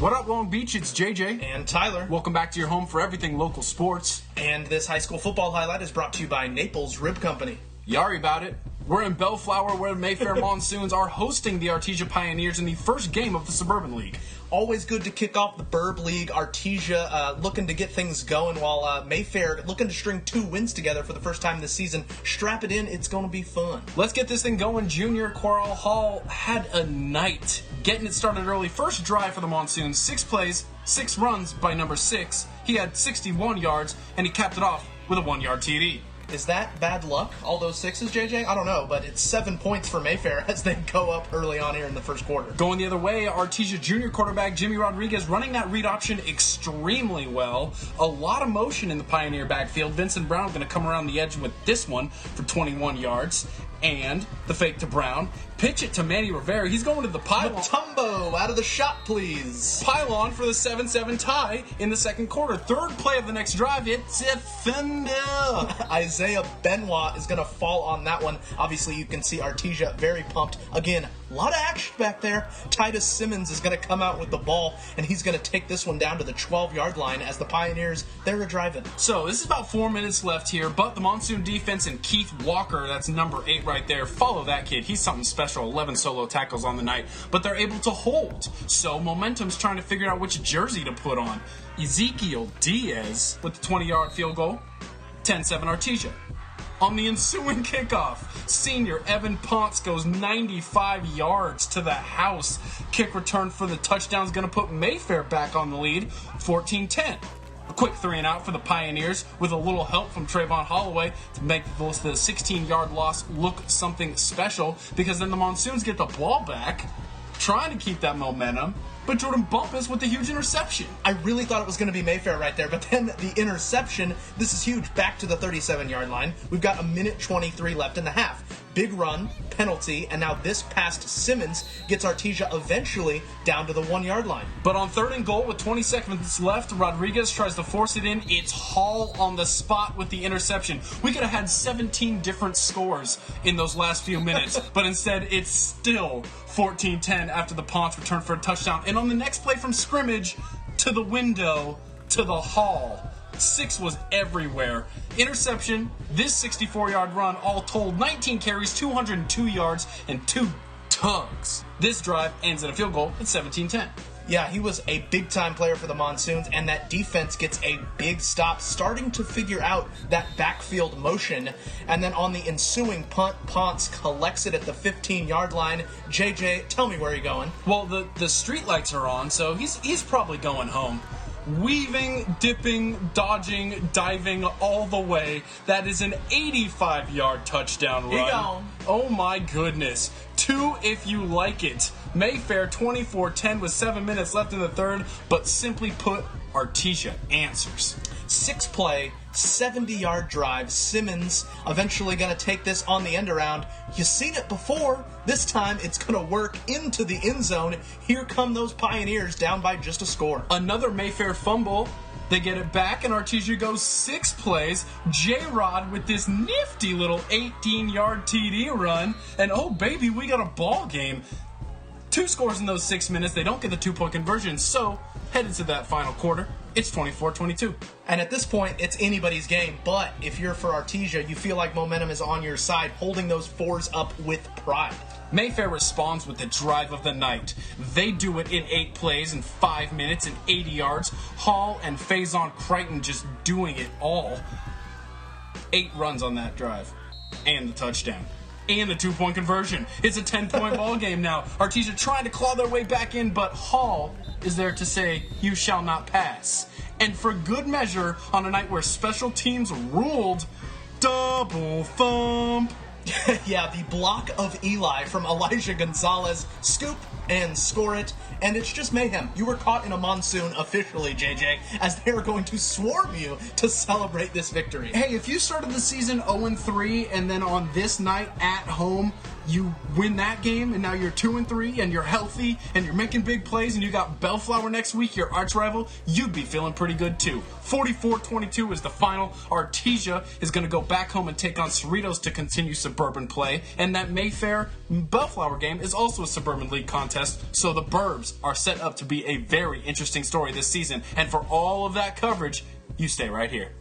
What up, Long Beach? It's JJ. And Tyler. Welcome back to your home for everything local sports. And this high school football highlight is brought to you by Naples Rib Company. Yari about it. We're in Bellflower where Mayfair Monsoons are hosting the Artesia Pioneers in the first game of the Suburban League. Always good to kick off the Burb League. Artesia looking to get things going while Mayfair looking to string 2 wins together for the first time this season. Strap it in. It's going to be fun. Let's get this thing going. Junior Coral Hall had a night getting it started early. First drive for the Monsoons. 6 plays, 6 runs by number 6. He had 61 yards, and he capped it off with a 1-yard TD. Is that bad luck, all those 6s, JJ? I don't know, but it's 7 points for Mayfair as they go up early on here in the first quarter. Going the other way, Artesia junior quarterback Jimmy Rodriguez running that read option extremely well. A lot of motion in the Pioneer backfield. Vincent Brown going to come around the edge with this one for 21 yards. And the fake to Brown. Pitch it to Manny Rivera. He's going to the pylon. Matumbo out of the shot, please. Pylon for the 7-7 tie in the second quarter. Third play of the next drive, it's a thunder. Isaiah Benoit is going to fall on that one. Obviously, you can see Artesia very pumped. Again, a lot of action back there. Titus Simmons is going to come out with the ball, and he's going to take this one down to the 12-yard line as the Pioneers, they're driving. So this is about 4 minutes left here, but the Monsoon defense and Keith Walker, that's number 8 right there, follow that kid. He's something special. 11 solo tackles on the night, but they're able to hold. So momentum's trying to figure out which jersey to put on. Ezekiel Diaz with the 20-yard field goal. 10-7 Artesia. On the ensuing kickoff, senior Evan Ponce goes 95 yards to the house. Kick return for the touchdown is going to put Mayfair back on the lead, 14-10. A quick 3-and-out for the Pioneers with a little help from Trayvon Holloway to make the 16-yard loss look something special, because then the Monsoons get the ball back, trying to keep that momentum. But Jordan Bumpus with the huge interception. I really thought it was going to be Mayfair right there, but then the interception, this is huge, back to the 37-yard line. We've got 1:23 left in the half. Big run, penalty, and now this past Simmons gets Artesia eventually down to the 1-yard line. But on 3rd and goal with 20 seconds left, Rodriguez tries to force it in. It's Hall on the spot with the interception. We could have had 17 different scores in those last few minutes, but instead it's still 14-10 after the Ponce return for a touchdown. And on the next play from scrimmage, to the window, to the Hall. 6 was everywhere. Interception, this 64-yard run, all told, 19 carries, 202 yards, and 2 tugs. This drive ends in a field goal at 17-10. Yeah, he was a big-time player for the Monsoons, and that defense gets a big stop, starting to figure out that backfield motion. And then on the ensuing punt, Ponce collects it at the 15-yard line. JJ, tell me where you're going. Well, the street lights are on, so he's probably going home. Weaving, dipping, dodging, diving all the way. That is an 85-yard touchdown run. He gone. Oh my goodness. 2 if you like it. Mayfair 24-10 with 7 minutes left in the third, but simply put, Artesia answers. 6-play, 70-yard drive. Simmons eventually going to take this on the end around. You've seen it before. This time it's going to work into the end zone. Here come those Pioneers down by just a score. Another Mayfair fumble. They get it back, and Artesia goes 6 plays. J-Rod with this nifty little 18-yard TD run. And oh, baby, we got a ball game. 2 scores in those 6 minutes. They don't get the 2-point conversion, so headed to that final quarter, it's 24-22. And at this point, it's anybody's game. But if you're for Artesia, you feel like momentum is on your side, holding those 4s up with pride. Mayfair responds with the drive of the night. They do it in 8 plays in 5 minutes and 80 yards. Hall and Faison Crichton just doing it all. 8 runs on that drive. And the touchdown. And the 2-point conversion. It's a 10-point ball game now. Artesia trying to claw their way back in, but Hall is there to say, "You shall not pass." And for good measure, on a night where special teams ruled, double thump. Yeah, the block of Eli from Elijah Gonzalez. Scoop and score it. And it's just mayhem. You were caught in a monsoon officially, JJ, as they are going to swarm you to celebrate this victory. Hey, if you started the season 0-3 and then on this night at home you win that game, and now you're 2-3, and you're healthy, and you're making big plays, and you got Bellflower next week, your arch rival, you'd be feeling pretty good too. 44-22 is the final. Artesia is going to go back home and take on Cerritos to continue suburban play, and that Mayfair Bellflower game is also a suburban league contest, so the Burbs are set up to be a very interesting story this season, and for all of that coverage, you stay right here.